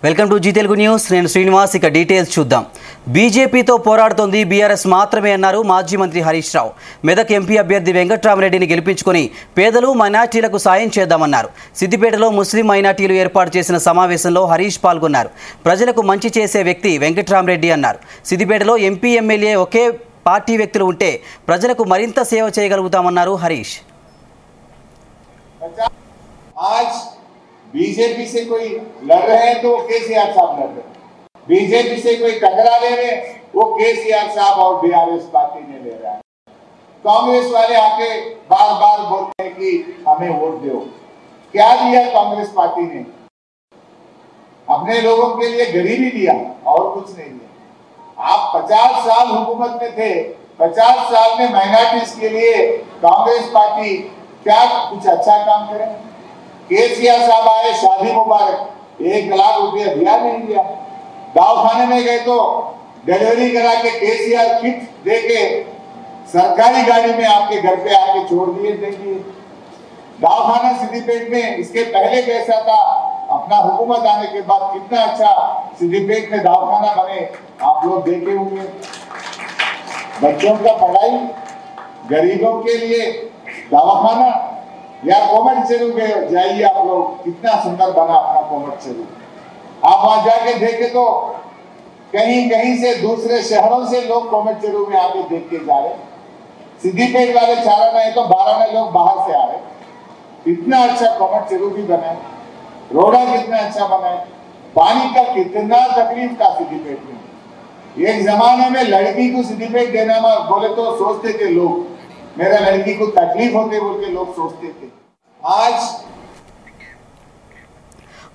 Welcome to Zee Telugu news. నేను శ్రీనివాస్. ఇక details చూద్దాం. బీజేపీతో పోరాడుతోంది బీఆర్ఎస్ మాత్రమే అన్నారు మాజీ మంత్రి హరీష్ రావు. మెదక్ ఎంపీ అభ్యర్థి వెంకట్రామరెడ్డిని గెలిపించుకొని పేదలు మైనార్టీలకు సాయం చేద్దామన్నారు. సిద్దిపేటలో ముస్లిం మైనార్టీలు ఏర్పాటు చేసిన సమావేశంలో హరీష్ పాల్గొన్నారు. ప్రజలకు మంచి చేసే వ్యక్తి వెంకట్రామరెడ్డి అన్నారు. సిద్దిపేటలో ఎంపీ ఎమ్మెల్యే ఒకే పార్టీ వ్యక్తులు ఉంటే ప్రజలకు మరింత సేవ చేయగలుగుతామన్నారు హరీష్. बीजेपी से कोई लड़ रहे हैं तो वो केसीआर साहब लड़ रहे हैं, बीजेपी से कोई टकरा ले रहे वो केसीआर साहब और बीआरएस पार्टी ने ले रहा है। कांग्रेस वाले आके बार बार बोलते हैं कि हमें वोट दो। क्या दिया कांग्रेस पार्टी ने? अपने लोगों के लिए गरीबी दिया और कुछ नहीं दिया। आप 50 साल हुकूमत में थे, 50 साल में माइनॉरिटीज के लिए कांग्रेस पार्टी क्या कुछ अच्छा काम करे? केसीआर साहब आए, शादी मुबारक, 1 लाख रुपया दिया नहीं दिया। दवाखाने में गए तो डिलीवरी करा के केसीआर किट दे के सरकारी गाड़ी में आपके घर पे आके छोड़ दिए दे दिए। दवाखाना सिद्दीपेट में इसके पहले कैसा था, अपना हुकूमत आने के बाद कितना अच्छा सिद्दीपेट में दवाखाना बने आप लोग देखे होंगे। बच्चों का पढ़ाई, गरीबों के लिए दवाखाना, या कोमट चेरू में जाइए आप लोग, कितना सुंदर बना अपना कोमट चेरू। आप वहां जाके देखे तो कहीं कहीं से दूसरे शहरों से लोग कोमट चेरू में आके देख के जा रहे। सिद्दीपेट वाले 4 नहीं तो 12 लोग बाहर से आ रहे। इतना अच्छा कोमट चेरू भी बना है, रोड़ा कितना अच्छा बना है, पानी का कितना तकलीफ था सिद्दीपेट में। एक जमाने में लड़की को सिद्दीपेट देना में बोले तो सोचते थे लोग, मेरा लड़की को तकलीफ होते बोल के लोग सोचते थे। आज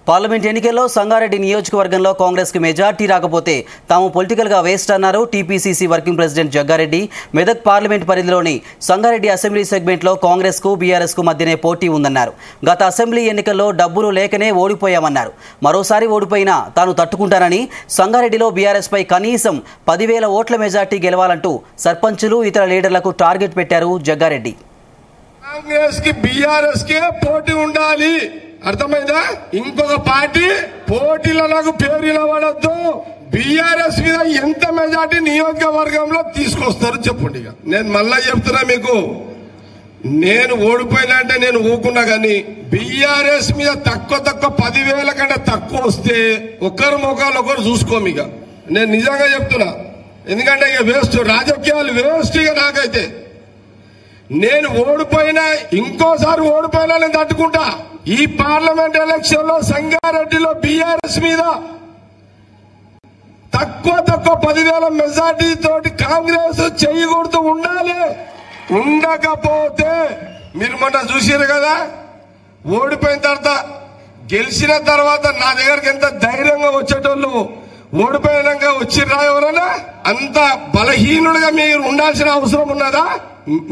పార్లమెంట్ ఎన్నికల్లో సంగారెడ్డి నియోజకవర్గంలో కాంగ్రెస్కి మెజార్టీ రాకపోతే తాము పొలిటికల్గా వేస్ట్ అన్నారు TPCC working president Jaggareddy. Medak parliament పరిధిలోని సంగారెడ్డి అసెంబ్లీ సెగ్మెంట్లో కాంగ్రెస్కు బీఆర్ఎస్కు మధ్యనే పోటీ ఉందన్నారు. గత అసెంబ్లీ ఎన్నికల్లో డబ్బులు లేకనే ఓడిపోయామన్నారు. మరోసారి ఓడిపోయినా తాను తట్టుకుంటానని, సంగారెడ్డిలో బీఆర్ఎస్పై కనీసం 10,000 ఓట్ల మెజార్టీ గెలవాలంటూ సర్పంచులు ఇతర లీడర్లకు టార్గెట్ పెట్టారు జగ్గారెడ్డి. కాంగ్రెస్ కి బీఆర్ఎస్ కే పోటీ ఉండాలి, అర్థమైందా? ఇంకొక పార్టీ పోటీలో నాకు పేరు నిలబడద్దు. బీఆర్ఎస్ మీద ఎంత మెజార్టీ నియోజకవర్గంలో తీసుకొస్తారు చెప్పండి. నేను మళ్ళా చెప్తున్నా మీకు, నేను ఓడిపోయినా అంటే నేను ఊకున్నా కానీ బీఆర్ఎస్ మీద తక్కువ 10,000 కంటే తక్కువ వస్తే ఒకరు ముఖాలు ఒకరు చూసుకోము. ఇక నేను నిజంగా చెప్తున్నా, ఎందుకంటే ఇక వేస్ట్, రాజకీయాలు వేస్ట్. ఇక నాకైతే నేను ఓడిపోయినా, ఇంకోసారి ఓడిపోయినా నేను తట్టుకుంటా. ఈ పార్లమెంట్ ఎలక్షన్ లో సంగారెడ్డిలో బీఆర్ఎస్ మీద తక్కువ 10,000 మెజార్టీ తోటి కాంగ్రెస్ చేయకూడదు ఉండాలి. ఉండకపోతే మీరు మొన్న చూసారు కదా, ఓడిపోయిన తర్వాత గెలిచిన తర్వాత నా దగ్గరికి ఎంత ధైర్యంగా వచ్చేటోళ్ళు, ఓడిపోయినాక వచ్చిర్రా ఎవరైనా? అంత బలహీనుడిగా మీరు ఉండాల్సిన అవసరం ఉన్నదా?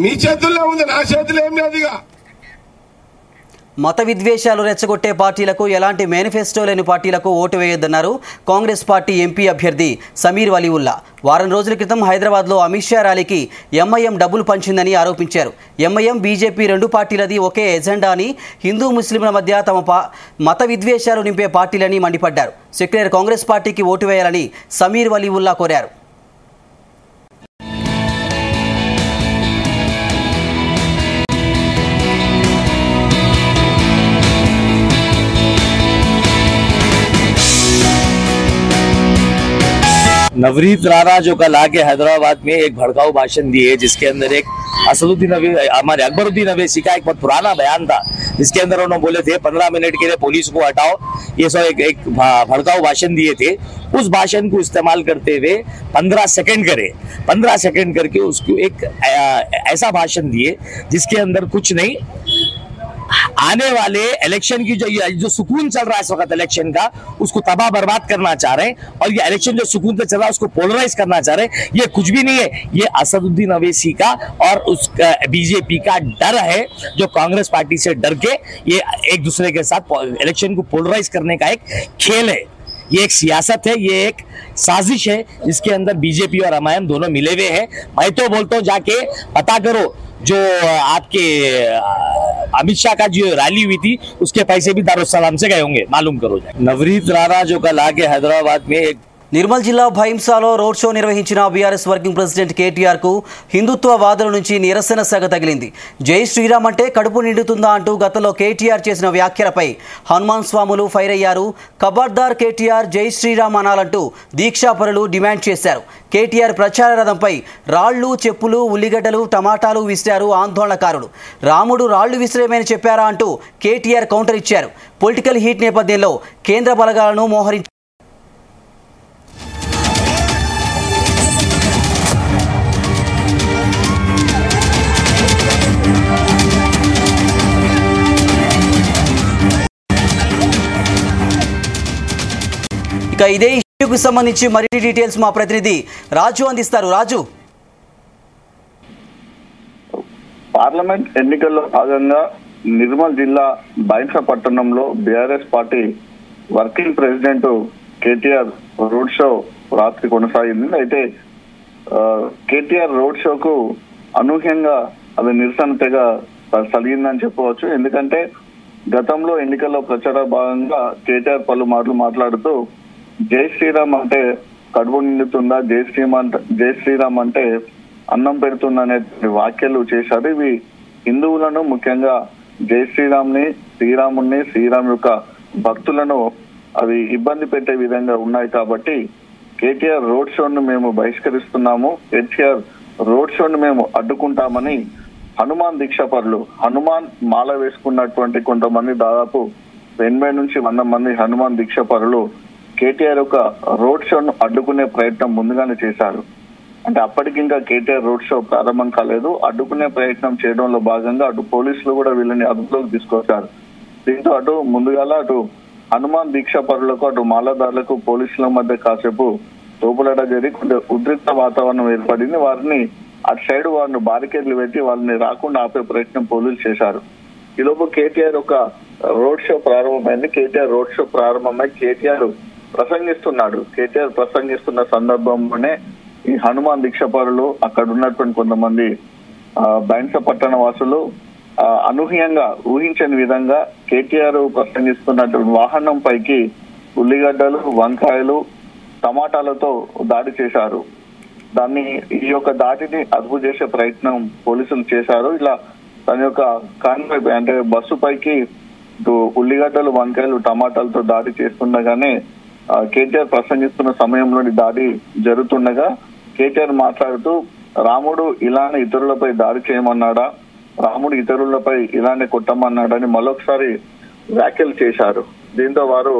మీ చేతుల్లో ఉంది, నా చేతుల్లో ఏం లేదు. ఇక మత విద్వేషాలు రెచ్చగొట్టే పార్టీలకు, ఎలాంటి మేనిఫెస్టో లేని పార్టీలకు ఓటు వేయొద్దన్నారు కాంగ్రెస్ పార్టీ ఎంపీ అభ్యర్థి సమీర్ వలీవుల్లా. వారం రోజుల క్రితం హైదరాబాద్లో అమిత్ షా ర్యాలీకి ఎంఐఎం డబ్బులు పంచిందని ఆరోపించారు. ఎంఐఎం, బీజేపీ 2 పార్టీలది ఒకే ఎజెండా అని, హిందూ ముస్లింల మధ్య తమ మత విద్వేషాలు నింపే పార్టీలని మండిపడ్డారు. సెక్యులర్ కాంగ్రెస్ పార్టీకి ఓటు వేయాలని సమీర్ వలీవుల్లా కోరారు. नवरीत राणा जो कल आके हैदराबाद में एक भड़काऊ भाषण दिए, जिसके अंदर एक असदुद्दीन हमारे अकबरुद्दीन अवैसी का एक बहुत पुराना बयान था, जिसके अंदर उन्होंने बोले थे 15 मिनट के लिए पुलिस को हटाओ, ये सब एक भड़काऊ भाषण दिए थे। उस भाषण को इस्तेमाल करते हुए 15 सेकंड करे, 15 सेकंड करके उसको एक ऐसा भाषण दिए जिसके अंदर कुछ नहीं, आने वाले इलेक्शन की जो सुकून चल रहा है इस वक्त इलेक्शन का, उसको तबाह बर्बाद करना चाह रहे हैं। और ये इलेक्शन जो सुकून से चल रहा है उसको पोलराइज करना चाह रहे हैं। ये कुछ भी नहीं है, ये असदुद्दीन अवैसी का और उस बीजेपी का डर है, जो कांग्रेस पार्टी से डर के ये एक दूसरे के साथ इलेक्शन को पोलराइज करने का एक खेल है। ये एक सियासत है, ये एक साजिश है, जिसके अंदर बीजेपी और एमआईएम दोनों मिले हुए हैं। मैं तो बोलता हूँ जाके पता करो जो आपके अमित शाह का जो रैली हुई थी उसके पैसे भी दारुस्सलाम से गए होंगे, मालूम करो जाए। नवनीत राणा जो कल आके हैदराबाद में एक నిర్మల్ జిల్లా భైంసాలో రోడ్ షో నిర్వహించిన బీఆర్ఎస్ వర్కింగ్ ప్రెసిడెంట్ కేటీఆర్ కు హిందుత్వవాదుల నుంచి నిరసన సెగ తగిలింది. జై శ్రీరామ్ అంటే కడుపు నిండుతుందా అంటూ గతంలో కేటీఆర్ చేసిన వ్యాఖ్యలపై హనుమాన్ స్వాములు ఫైర్ అయ్యారు. ఖబర్దార్ కేటీఆర్ జై శ్రీరామ్ అనాలంటూ దీక్షాపరులు డిమాండ్ చేశారు. కేటీఆర్ ప్రచార రథంపై రాళ్లు, చెప్పులు, ఉల్లిగడ్డలు, టమాటాలు విసిరారు ఆందోళనకారులు. రాముడు రాళ్లు విసిరేమని చెప్పారా అంటూ కేటీఆర్ కౌంటర్ ఇచ్చారు. పొలిటికల్ హీట్ నేపథ్యంలో కేంద్ర బలగాలను మోహరించారు. ఇక ఇదే ఇష్యూకి సంబంధించి మరిన్ని డీటెయిల్స్ మా ప్రతినిధి రాజు అందిస్తారు. రాజు, పార్లమెంట్ ఎన్నికల్లో భాగంగా నిర్మల్ జిల్లా బైంసా పట్టణంలో BRS party working president KTR road show రాత్రి కొనసాగింది. అయితే కేటీఆర్ రోడ్ షోకు అనూహ్యంగా అది నిరసన తెగ కలిగిందని చెప్పవచ్చు. ఎందుకంటే గతంలో ఎన్నికల్లో ప్రచార భాగంగా కేటీఆర్ పలు మాటలు మాట్లాడుతూ జై శ్రీరామ్ అంటే కడుపు నిండుతుందా, జై శ్రీరామ్ అంటే అన్నం పెడుతుందా అనే వ్యాఖ్యలు చేశారు. ఇవి హిందువులను, ముఖ్యంగా జై శ్రీరామ్ని, శ్రీరామ్ యొక్క భక్తులను అవి ఇబ్బంది పెట్టే విధంగా ఉన్నాయి. కాబట్టి కేటీఆర్ రోడ్ షోను మేము బహిష్కరిస్తున్నాము, కేటీఆర్ రోడ్ షోను మేము అడ్డుకుంటామని హనుమాన్ దీక్షాపరులు, హనుమాన్ మాల వేసుకున్నటువంటి కొంతమంది, దాదాపు 80 నుంచి 100 మంది హనుమాన్ దీక్షాపరులు కేటీఆర్ యొక్క రోడ్ షోను అడ్డుకునే ప్రయత్నం ముందుగానే చేశారు. అంటే అప్పటికి ఇంకా కేటీఆర్ రోడ్ షో ప్రారంభం కాలేదు. అడ్డుకునే ప్రయత్నం చేయడంలో భాగంగా అటు పోలీసులు కూడా వీళ్ళని అదుపులోకి తీసుకొచ్చారు. దీంతో అటు ముందుగాల అటు హనుమాన్ దీక్షాపరులకు, అటు మాలదారులకు పోలీసుల మధ్య కాసేపు తోపులాట జరిగి కొంచెం ఉద్రిక్త వాతావరణం ఏర్పడింది. వారిని అటు సైడ్ వారిని బారికేడ్లు పెట్టి వాళ్ళని రాకుండా ఆపే ప్రయత్నం పోలీసులు చేశారు. ఈలోపు కేటీఆర్ ఒక రోడ్ షో ప్రారంభమైంది. కేటీఆర్ రోడ్ షో ప్రారంభమై కేటీఆర్ ప్రసంగిస్తున్నాడు. కేటీఆర్ ప్రసంగిస్తున్న సందర్భంలోనే ఈ హనుమాన్ దీక్షాపరులు, అక్కడ ఉన్నటువంటి కొంతమంది బైంసా పట్టణ వాసులు అనూహ్యంగా ఊహించని విధంగా కేటీఆర్ ప్రసంగిస్తున్నటువంటి వాహనం పైకి ఉల్లిగడ్డలు, వంకాయలు, టమాటాలతో దాడి చేశారు. ఈ యొక్క దాడిని అదుపు చేసే ప్రయత్నం పోలీసులు చేశారు. ఇలా తన యొక్క కాన్వాయ్ అంటే బస్సు పైకి ఉల్లిగడ్డలు, వంకాయలు, టమాటాలతో దాడి చేస్తుండగానే కేటీఆర్ ప్రసంగిస్తున్న సమయంలోని దాడి జరుగుతుండగా కేటీఆర్ మాట్లాడుతూ రాముడు ఇలానే ఇతరులపై దాడి చేయమన్నాడా, రాముడు ఇతరులపై ఇలానే కొట్టమన్నాడని మరొకసారి వ్యాఖ్యలు చేశారు. దీంతో వారు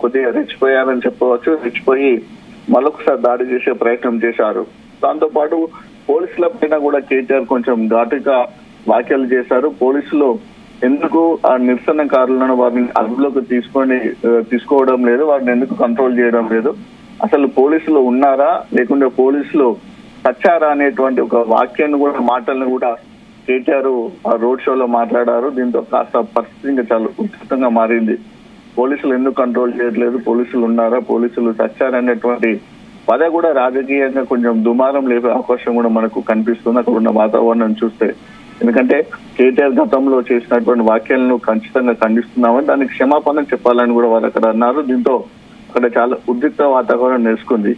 కొద్దిగా రెచ్చిపోయారని చెప్పవచ్చు. రెచ్చిపోయి మరొకసారి దాడి చేసే ప్రయత్నం చేశారు. దాంతో పాటు పోలీసుల పైన కూడా కేటీఆర్ కొంచెం ఘాటుగా వ్యాఖ్యలు చేశారు. పోలీసులు ఎందుకు ఆ నిరసనకారులను వారిని అదుపులోకి తీసుకోవడం లేదు, వారిని ఎందుకు కంట్రోల్ చేయడం లేదు, అసలు పోలీసులు ఉన్నారా లేకుంటే పోలీసులు చచ్చారా అనేటువంటి ఒక వాక్యాన్ని కూడా, మాటలను కూడా కేటీఆర్ ఆ రోడ్ షోలో మాట్లాడారు. దీంతో కాస్త పరిస్థితి ఇంకా చాలా ఉచితంగా మారింది. పోలీసులు ఎందుకు కంట్రోల్ చేయట్లేదు, పోలీసులు ఉన్నారా, పోలీసులు చచ్చారనేటువంటి పద కూడా రాజకీయంగా కొంచెం దుమారం లేపే అవకాశం కూడా మనకు కనిపిస్తుంది అక్కడ ఉన్న వాతావరణం చూస్తే. ఎందుకంటే కేటీఆర్ గతంలో చేసినటువంటి వ్యాఖ్యలను ఖచ్చితంగా ఖండిస్తున్నామని, దానికి క్షమాపణ చెప్పాలని కూడా వారు అక్కడ అన్నారు. దీంతో అక్కడ చాలా ఉద్రిక్త వాతావరణం నెలకొంది.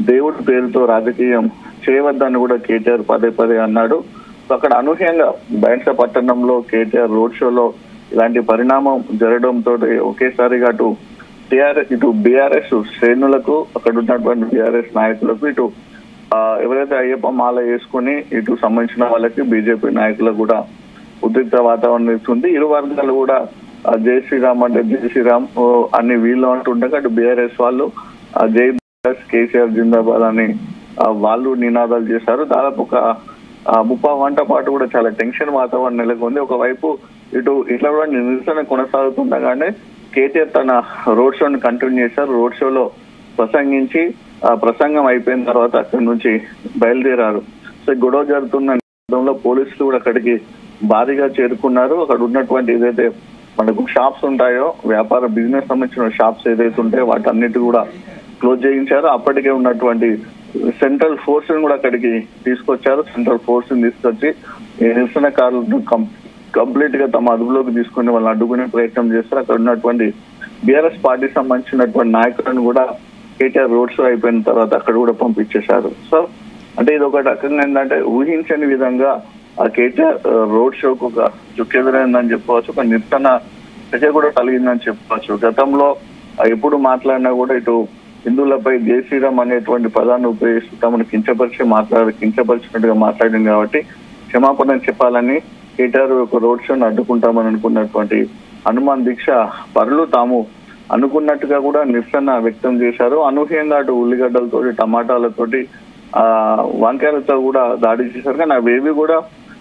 దేవుడి పేరుతో రాజకీయం చేయవద్దని కూడా కేటీఆర్ పదే అన్నాడు. అక్కడ అనూహ్యంగా బైంసా పట్టణంలో కేటీఆర్ రోడ్ షోలో ఇలాంటి పరిణామం జరగడంతో ఒకేసారిగా ఇటు బీఆర్ఎస్ శ్రేణులకు, అక్కడ ఉన్నటువంటి బీఆర్ఎస్ నాయకులకు, ఇటు ఎవరైతే అయ్యప్ప మాల వేసుకుని ఇటు సంబంధించిన వాళ్ళకి బీజేపీ నాయకులకు కూడా ఉద్రిక్త వాతావరణం ఇస్తుంది. ఇరు వర్గాలు కూడా జై శ్రీరామ్ అంటే జై శ్రీరామ్ అని వీళ్ళు అంటుండగా అటు బీఆర్ఎస్ వాళ్ళు జై బీఆర్ఎస్, కేసీఆర్ జిందాబాద్ అని వాళ్ళు నినాదాలు చేశారు. దాదాపు ఒక 30 గంటల పాటు కూడా చాలా టెన్షన్ వాతావరణం నెలకొంది. ఒకవైపు ఇట్లా కూడా నిరసన కొనసాగుతుండగానే కేటీఆర్ తన రోడ్ షోని కంటిన్యూ చేశారు. రోడ్ షోలో ప్రసంగించి ప్రసంగం అయిపోయిన తర్వాత అక్కడి నుంచి బయలుదేరారు. సో గొడవ జరుగుతున్న నేపథ్యంలో పోలీసులు కూడా అక్కడికి భారీగా చేరుకున్నారు. అక్కడ ఉన్నటువంటి ఏదైతే మనకు షాప్స్ ఉంటాయో, వ్యాపార బిజినెస్ సంబంధించిన షాప్స్ ఏదైతే ఉంటాయో వాటన్నిటి కూడా క్లోజ్ చేయించారు. అప్పటికే ఉన్నటువంటి సెంట్రల్ ఫోర్స్ కూడా అక్కడికి తీసుకొచ్చారు. సెంట్రల్ ఫోర్స్ తీసుకొచ్చి నిరసనకారులను కంప్లీట్ గా తమ అదుపులోకి తీసుకుని వాళ్ళని అడ్డుకునే ప్రయత్నం చేస్తారు. అక్కడ ఉన్నటువంటి బీఆర్ఎస్ పార్టీకి సంబంధించినటువంటి నాయకులను కూడా కేటీఆర్ రోడ్ షో అయిపోయిన తర్వాత అక్కడ కూడా పంపించేశారు. సో అంటే ఇది ఒక రకంగా ఏంటంటే ఊహించని విధంగా ఆ కేటీఆర్ రోడ్ షోకు ఒక చుక్కెదురైందని చెప్పవచ్చు. ఒక నిరసన దశ కూడా కలిగిందని చెప్పవచ్చు. గతంలో ఎప్పుడు మాట్లాడినా కూడా ఇటు హిందువులపై జై శ్రీరామ్ అనేటువంటి పదాన్ని ఉపయోగిస్తూ తమను కించపరిచినట్టుగా మాట్లాడింది కాబట్టి క్షమాపణ చెప్పాలని కేటీఆర్ ఒక రోడ్ షోను అడ్డుకుంటామని అనుకున్నటువంటి హనుమాన్ దీక్ష పరులు తాము అనుకున్నట్టుగా కూడా నిరసన వ్యక్తం చేశారు. అనూహ్యంగా అటు ఉల్లిగడ్డలతోటి టమాటాలతోటి వంకాయలతో కూడా దాడి చేశారు. కానీ అవేవి కూడా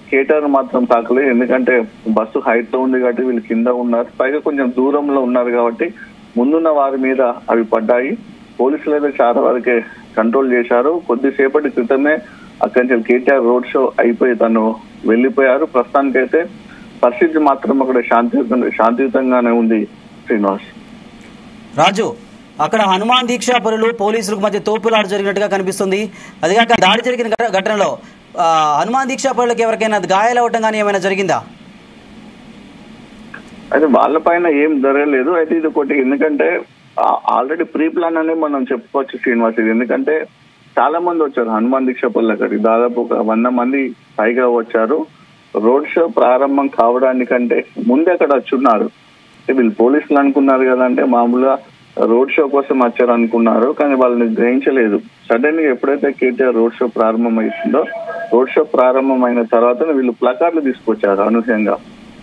కేటీఆర్ మాత్రం తాకలేదు. ఎందుకంటే బస్సు హైట్ లో ఉంది కాబట్టి వీళ్ళు కింద ఉన్నారు, పైగా కొంచెం దూరంలో ఉన్నారు కాబట్టి ముందున్న వారి మీద అవి పడ్డాయి. పోలీసులు అయితే చాలా వరకే కంట్రోల్ చేశారు. కొద్దిసేపటి క్రితమే అక్కడి నుంచి కేటీఆర్ రోడ్ షో అయిపోయి తను వెళ్లిపోయారు. ప్రస్తుతానికైతే పరిస్థితి మాత్రం అక్కడ శాంతియుతంగానే ఉంది. శ్రీనివాస్ రాజు, అక్కడ హనుమాన్ దీక్షా పరులు పోలీసులకు మధ్య తోపులాట జరిగినట్టుగా కనిపిస్తుంది. అదిగాక దాడి జరిగిన ఘటనలో హనుమాన్ దీక్షా పరులకు ఎవరికైనా గాయాలవటం కానీ ఏమైనా జరిగిందా? అయితే వాళ్ళ పైన ఏం జరగలేదు. అయితే ఇది ఒకటి, ఎందుకంటే ఆల్రెడీ ప్రీ ప్లాన్ అనే మనం చెప్పుకోవచ్చు శ్రీనివాస్. ఇది ఎందుకంటే చాలా మంది వచ్చారు హనుమాన్ దీక్ష పనులు, అక్కడికి దాదాపు ఒక 100 మంది పైగా వచ్చారు. రోడ్ షో ప్రారంభం కావడానికంటే ముందే అక్కడ వచ్చున్నారు. వీళ్ళు పోలీసులు అనుకున్నారు కదంటే మామూలుగా రోడ్ షో కోసం వచ్చారు అనుకున్నారు, కానీ వాళ్ళని గ్రహించలేదు. సడన్ గా ఎప్పుడైతే కేటీఆర్ రోడ్ షో ప్రారంభం అవుతుందో, రోడ్ షో ప్రారంభం అయిన తర్వాత వీళ్ళు ప్లకార్డులు తీసుకొచ్చారు. అనూహ్యంగా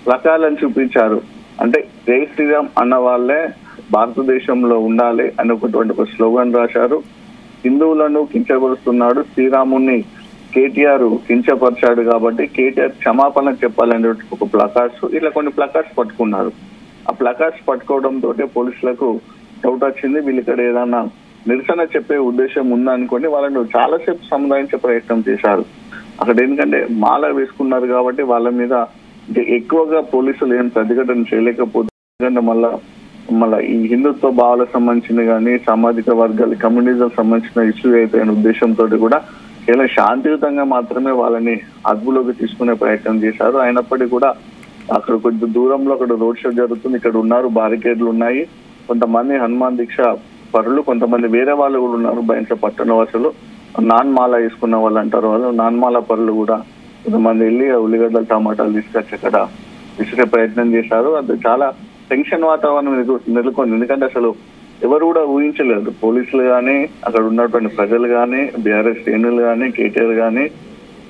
ప్లకార్డులను చూపించారు. అంటే జై శ్రీరామ్ అన్న వాళ్ళే భారతదేశంలో ఉండాలి అని ఒక స్లోగన్ రాశారు. హిందువులను కించపరుస్తున్నాడు, శ్రీరాముని కేటీఆర్ కించపరిచాడు కాబట్టి కేటీఆర్ క్షమాపణ చెప్పాలనే ఒక ప్లకార్డ్స్, ఇట్లా కొన్ని ప్లకార్డ్స్ పట్టుకున్నారు. ఆ ప్లకార్డ్స్ పట్టుకోవడంతో పోలీసులకు డౌట్ వచ్చింది, వీళ్ళు ఇక్కడ ఏదైనా నిరసన చెప్పే ఉద్దేశం ఉందనుకోండి వాళ్ళని చాలాసేపు సముదాయించే ప్రయత్నం చేశారు. అక్కడ ఎందుకంటే మాల వేసుకున్నారు కాబట్టి వాళ్ళ మీద ఎక్కువగా పోలీసులు ఏం ప్రతిఘటన చేయలేకపోతే, ఎందుకంటే మళ్ళా ఈ హిందుత్వ భావాలకు సంబంధించిన కానీ సామాజిక వర్గాల కమ్యూనిజం సంబంధించిన ఇష్యూ అయిపోయిన ఉద్దేశంతో కూడా కేవలం శాంతియుతంగా మాత్రమే వాళ్ళని అదుపులోకి తీసుకునే ప్రయత్నం చేశారు. అయినప్పటికీ కూడా అక్కడ కొంచెం దూరంలో అక్కడ రోడ్ షో జరుగుతుంది, ఇక్కడ ఉన్నారు, బారికేడ్లు ఉన్నాయి. కొంతమంది హనుమాన్ దీక్ష పరులు, కొంతమంది వేరే వాళ్ళు కూడా ఉన్నారు, బయట పట్టణ వాసులు, నాన్ మాల వేసుకున్న వాళ్ళు అంటారు, వాళ్ళు నాన్ మాల పరులు కూడా కొంతమంది వెళ్ళి ఉల్లిగడ్డలు టమాటాలు తీసుకొచ్చి అక్కడ విసిరే ప్రయత్నం చేశారు. అది చాలా టెన్షన్ వాతావరణం నెలకొంది. ఎందుకంటే అసలు ఎవరు కూడా ఊహించలేదు, పోలీసులు కానీ అక్కడ ఉన్నటువంటి ప్రజలు కానీ బీఆర్ఎస్ శ్రేణులు కానీ కేటీఆర్ కానీ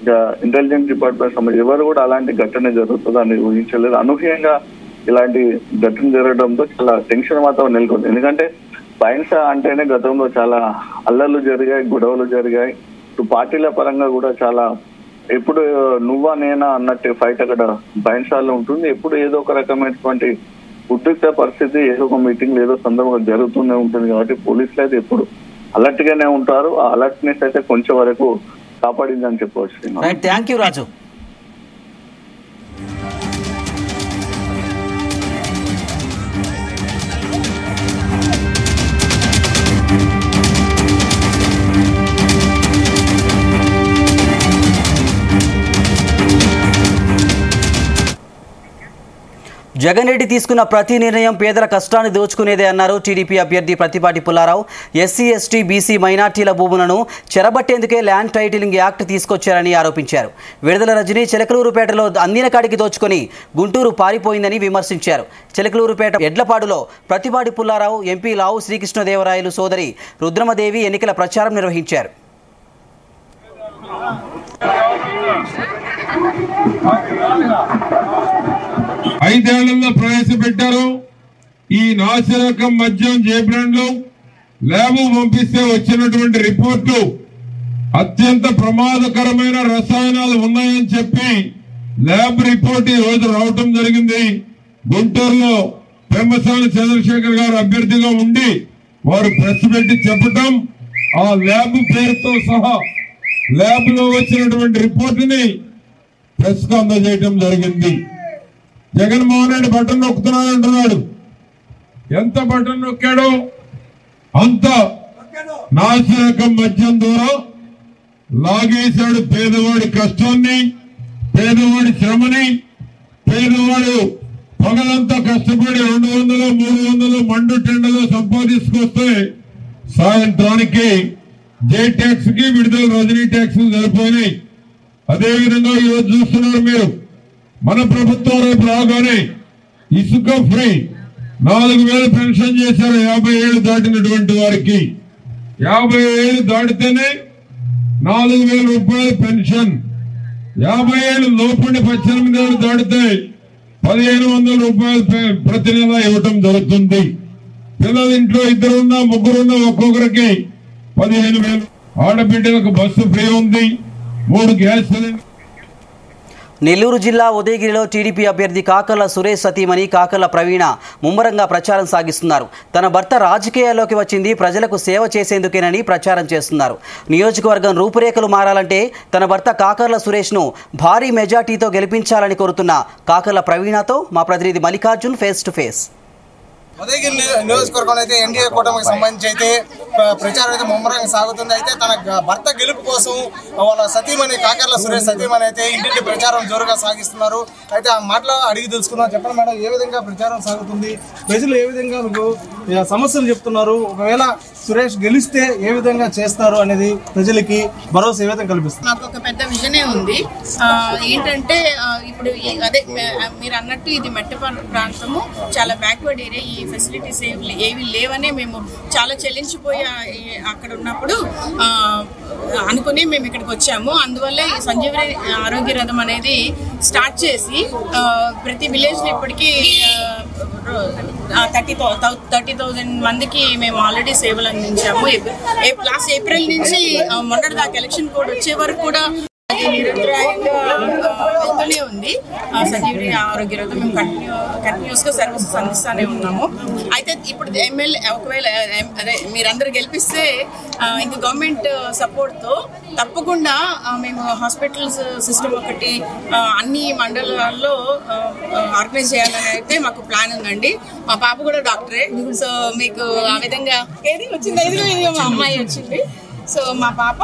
ఇంకా ఇంటెలిజెన్స్ డిపార్ట్మెంట్ సంబంధించి ఎవరు కూడా అలాంటి ఘటన జరుగుతుందని ఊహించలేదు. అనూహ్యంగా ఇలాంటి ఘటన జరగడంతో చాలా టెన్షన్ వాతావరణం నెలకొంది. ఎందుకంటే బైన్స అంటేనే గతంలో చాలా అల్లర్లు జరిగాయి, గొడవలు జరిగాయి. పార్టీల పరంగా కూడా చాలా ఎప్పుడు నువ్వా నేనా అన్నట్టు ఫైట్ అక్కడ బైన్సాలో ఉంటుంది. ఎప్పుడు ఏదో ఒక రకమైనటువంటి ఉద్రిక్త పరిస్థితి, ఏదో ఒక మీటింగ్ ఏదో సందర్భంగా జరుగుతూనే ఉంటుంది. కాబట్టి పోలీసులు అయితే ఎప్పుడు అలర్ట్ గానే ఉంటారు. ఆ అలర్ట్నెస్ అయితే కొంచెం వరకు కాపాడిందని చెప్పవచ్చు. థ్యాంక్ యూ రాజు. జగన్ రెడ్డి తీసుకున్న ప్రతి నిర్ణయం పేదల కష్టాన్ని దోచుకునేదే అన్నారు టీడీపీ అభ్యర్థి Prathipati Pullarao. SC, ST, BC, మైనార్టీల భూములను చెరబట్టేందుకే ల్యాండ్ టైటిలింగ్ యాక్ట్ తీసుకొచ్చారని ఆరోపించారు. విడుదల రజని చిలకలూరుపేటలో అందిన కాడికి దోచుకొని గుంటూరు పారిపోయిందని విమర్శించారు. చిలకలూరుపేట ఎడ్లపాడులో ప్రతిపాటి పుల్లారావు, ఎంపీ లావు శ్రీకృష్ణదేవరాయలు సోదరి రుద్రమదేవి ఎన్నికల ప్రచారం నిర్వహించారు. ఐదేళ్లలో ప్రవేశపెట్టారు. ఈ నాసిరకం మద్యం జేబ్రాండ్లు ల్యాబ్ పంపిస్తే వచ్చినటువంటి రిపోర్టు అత్యంత ప్రమాదకరమైన రసాయనాలు ఉన్నాయని చెప్పి ల్యాబ్ రిపోర్ట్ ఈ రోజు రావటం జరిగింది. గుంటూరులో పెమ్మసాని చంద్రశేఖర్ గారు అభ్యర్థిగా ఉండి వారు ప్రెస్ పెట్టి చెప్పటం, ఆ ల్యాబ్ పేరుతో సహా ల్యాబ్ లో వచ్చినటువంటి రిపోర్టుని ప్రెస్ కు అందజేయటం జరిగింది. జగన్మోహన్ రెడ్డి బటన్ నొక్కుతున్నాడు అంటున్నాడు. ఎంత బటన్ నొక్కాడో అంత నాసిరకం మద్యం ద్వారా లాగేశాడు పేదవాడి కష్టాన్ని, పేదవాడి శ్రమని. పేదవాడు పగలంతా కష్టపడి 200, 300 మండు టెండలో సంపాదించుకొస్తే సాయంత్రానికి జే ట్యాక్స్ కి విడుదల రజనీ ట్యాక్స్ సరిపోయినాయి. అదేవిధంగా ఈరోజు చూస్తున్నారు మీరు, మన ప్రభుత్వం రేపు రాగానే ఇసుక ఫ్రీ 4000 పెన్షన్ చేశారు 57 దాటినటువంటి వారికి. 57 దాటితేనే 4000 రూపాయల పెన్షన్. 57 లోపడి 18 ఏళ్ళు దాటితే 1500 రూపాయలు ప్రతి నెల ఇవ్వటం జరుగుతుంది. పిల్లలు ఇంట్లో 2 3 ఒక్కొక్కరికి 15,000. ఆడబిడ్డలకు బస్సు ఫ్రీ ఉంది. 3 గ్యాస్ సిలిండర్. నెల్లూరు జిల్లా ఉదయగిరిలో టీడీపీ అభ్యర్థి కాకర్ల సురేష్ సతీమణి కాకర్ల ప్రవీణ ముమ్మరంగా ప్రచారం సాగిస్తున్నారు. తన భర్త రాజకీయాల్లోకి వచ్చింది ప్రజలకు సేవ చేసేందుకేనని ప్రచారం చేస్తున్నారు. నియోజకవర్గం రూపురేఖలు మారాలంటే తన భర్త కాకర్ల సురేష్ను భారీ మెజార్టీతో గెలిపించాలని కోరుతున్న కాకర్ల ప్రవీణతో మా ప్రతినిధి Mallikarjun face to face. Udayagiri నియోజకవర్గంలో అయితే ఎన్డీఏ కూటమికి సంబంధించి అయితే ప్రచారం అయితే ముమ్మరంగా సాగుతుంది. అయితే తన భర్త గెలుపు కోసం వాళ్ళ సతీమణి కాకర్ల సురేష్ సతీమణి అయితే ఇంటింటి ప్రచారం జోరుగా సాగిస్తున్నారు. అయితే ఆ మాటలో అడిగి తెలుసుకుందాం. చెప్పండి మేడం, ఏ విధంగా ప్రచారం సాగుతుంది? ప్రజలు ఏ విధంగా మీకు సమస్యలు చెప్తున్నారు? ఒకవేళ సురేష్ గెలిస్తే ఏ విధంగా చేస్తారు అనేది ప్రజలకి భరోసా ఏ విధంగా కల్పిస్తారు? నాకు ఒక పెద్ద విజనే ఉంది. ఏంటంటే ఇప్పుడు అదే మీరు అన్నట్టు ఇది మెట్టపల్లి ప్రాంతము, చాలా బ్యాక్వర్డ్ ఏరియా. ఈ ఫెసిలిటీస్ ఏవి లేవనే మేము చాలా చెల్లించిపోయి అక్కడ ఉన్నప్పుడు అనుకుని మేము ఇక్కడికి వచ్చాము. అందువల్ల ఈ సంజీవని ఆరోగ్య రథం అనేది స్టార్ట్ చేసి ప్రతి విలేజ్లో ఇప్పటికీ 30,000 మందికి మేము ఆల్రెడీ సేవలు అందించాము. లాస్ట్ ఏప్రిల్ నుంచి మొన్నటి దాకా ఎలక్షన్ కోడ్ వచ్చే వరకు కూడా అది నిరంతరాయంగా వెళ్తూనే ఉంది. సంజీవని ఆరోగ్య రథం మేము కంటిన్యూస్గా సర్వీసెస్ అందిస్తూనే ఉన్నాము. అయితే ఇప్పుడు ఎమ్మెల్యే ఒకవేళ అదే మీరందరూ గెలిపిస్తే ఇంకా గవర్నమెంట్ సపోర్ట్తో తప్పకుండా మేము హాస్పిటల్స్ సిస్టమ్ ఒకటి అన్ని మండలాల్లో ఆర్గనైజ్ చేయాలని అయితే మాకు ప్లాన్ ఉందండి. మా పాప కూడా డాక్టరే. సో మీకు ఆ విధంగా ఏది వచ్చింది, మా అమ్మాయి వచ్చింది. సో మా పాప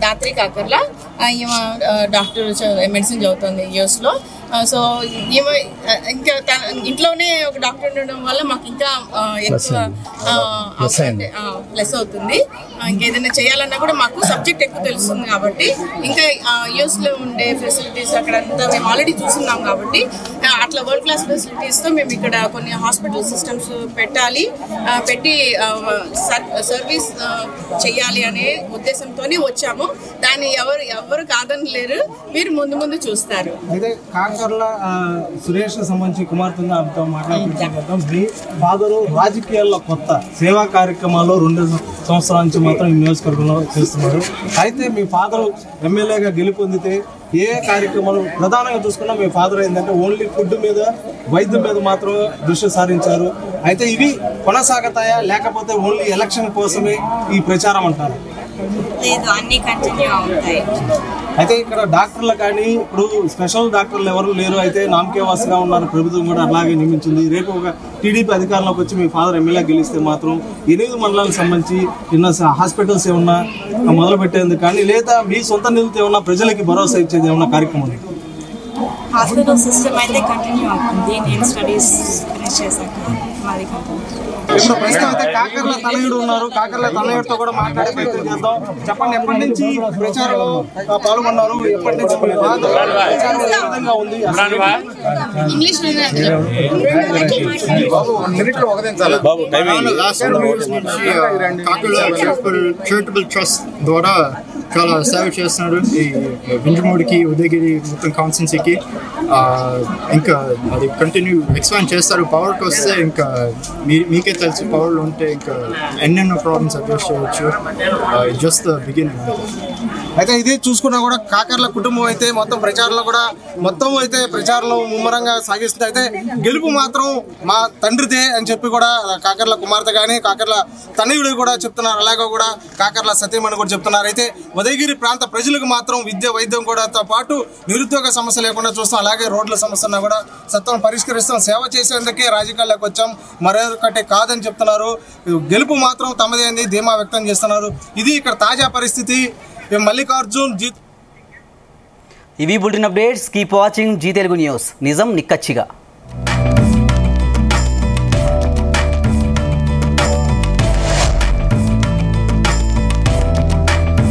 దాత్రి కాకర్ల, ఈమె డాక్టర్ మెడిసిన్ చదువుతుంది యూఎస్లో. సో ఈమె ఇంకా ఇంట్లోనే ఒక డాక్టర్ ఉండడం వల్ల మాకు ఇంకా ఎక్కువ ప్లస్ అవుతుంది. ఇంకేదైనా చేయాలన్నా కూడా మాకు సబ్జెక్ట్ ఎక్కువ తెలుస్తుంది కాబట్టి ఇంకా యూఎస్లో ఉండే ఫెసిలిటీస్ అక్కడంతా మేము ఆల్రెడీ చూస్తున్నాం కాబట్టి అట్లా వరల్డ్ క్లాస్ ఫెసిలిటీస్తో మేము ఇక్కడ కొన్ని హాస్పిటల్ సిస్టమ్స్ పెట్టి సర్వీస్ చెయ్యాలి అనే ఉద్దేశంతోనే వచ్చాము. దాన్ని ఎవరు కాదని లేరు, మీరు ముందు చూస్తారు. అయితే కాకర్ల సురేష్ సంబంధించి కుమార్తెతో మాట్లాడుకుంటాం. మీ ఫాదరు రాజకీయాల్లో కొత్త సేవా కార్యక్రమాల్లో 2 సంవత్సరాల నుంచి మాత్రం ఈ నియోజకవర్గంలో చేస్తున్నారు. అయితే మీ ఫాదరు ఎమ్మెల్యేగా గెలుపొందితే ఏ కార్యక్రమాలు ప్రధానంగా చూసుకున్నా మీ ఫాదర్ ఏంటంటే ఓన్లీ ఫుడ్ మీద, వైద్యం మీద మాత్రం దృష్టి సారించారు. అయితే ఇవి కొనసాగుతాయా లేకపోతే ఓన్లీ ఎలక్షన్ కోసమే ఈ ప్రచారం అంటారు? లేదు, అన్ని కంటిన్యూ అవుతాయి. అయితే ఇక్కడ డాక్టర్లు కానీ ఇప్పుడు స్పెషల్ డాక్టర్లు ఎవరు లేరు. అయితే నామకేవాసిగా ఉన్నారు, ప్రభుత్వం కూడా అలాగే నియమించింది. రేపు ఒక టీడీపీ అధికారంలోకి వచ్చి మీ ఫాదర్ ఎమ్మెల్యే గెలిస్తే మాత్రం 8 మండలాలకు సంబంధించి ఎన్నో హాస్పిటల్స్ ఏమన్నా మొదలు పెట్టేందుకు కానీ లేదా మీ సొంత నిధులతో ఏమన్నా ప్రజలకి భరోసా ఇచ్చేది ఏమన్నా కార్యక్రమం ఉంది? హాస్పిటల్ సిస్టమ్ అయితే కంటిన్యూ అవుతుంది. నేను స్టడీస్ ఫినిష్ చేశాక మాది కంటిన్యూ. ఇప్పుడు ప్రస్తుతం అయితే కాకర్ల తనయుడు ఉన్నారు. కాకర్ల తనయుడితో కూడా మాట్లాడే ప్రయత్నం చేద్దాం. చెప్పండి, ఎప్పటి నుంచి ప్రచారంలో పాల్గొన్నారు? ఎప్పటి నుంచి ఏ విధంగా ఉంది? ఇంగ్లీష్ చారిటబుల్ ట్రస్ట్ ద్వారా చాలా సేవ చేస్తున్నారు ఈ వింజమూడికి, ఉదయగిరి మొత్తం కాన్స్టిట్యున్సీకి. ఇంకా అది కంటిన్యూ ఎక్స్పాండ్ చేస్తారు. పవర్కి వస్తే ఇంకా మీకే తెలుసు, పవర్లో ఉంటే ఇంకా ఎన్నెన్నో ప్రాబ్లమ్స్ అడ్రస్ చేయవచ్చు. Just the beginning. అయితే ఇదే చూసుకున్నా కూడా కాకర్ల కుటుంబం అయితే మొత్తం ప్రచారంలో కూడా ప్రచారంలో ముమ్మరంగా సాగిస్తుంది. అయితే గెలుపు మాత్రం మా తండ్రిదే అని చెప్పి కూడా కాకర్ల కుమార్తె కానీ కాకర్ల తనయుడు కూడా చెప్తున్నారు. అలాగే కూడా కాకర్ల సతీమణి కూడా చెప్తున్నారు. అయితే ఉదయగిరి ప్రాంత ప్రజలకు మాత్రం విద్య, వైద్యం కూడాతో పాటు నిరుద్యోగ సమస్య లేకుండా చూస్తాం. అలాగే రోడ్ల సమస్యను కూడా సత్వం పరిష్కరిస్తాం. సేవ చేసేందుకే రాజకీయాల్లోకి వచ్చాం, మరొకటి కాదని చెప్తున్నారు. గెలుపు మాత్రం తమదే అని ధీమా వ్యక్తం చేస్తున్నారు. ఇది ఇక్కడ తాజా పరిస్థితి. మల్లికార్జున్ జీ. ఇవి bulletin updates. Keep watching Zee Telugu news. నిజం నిక్కచ్చిగా.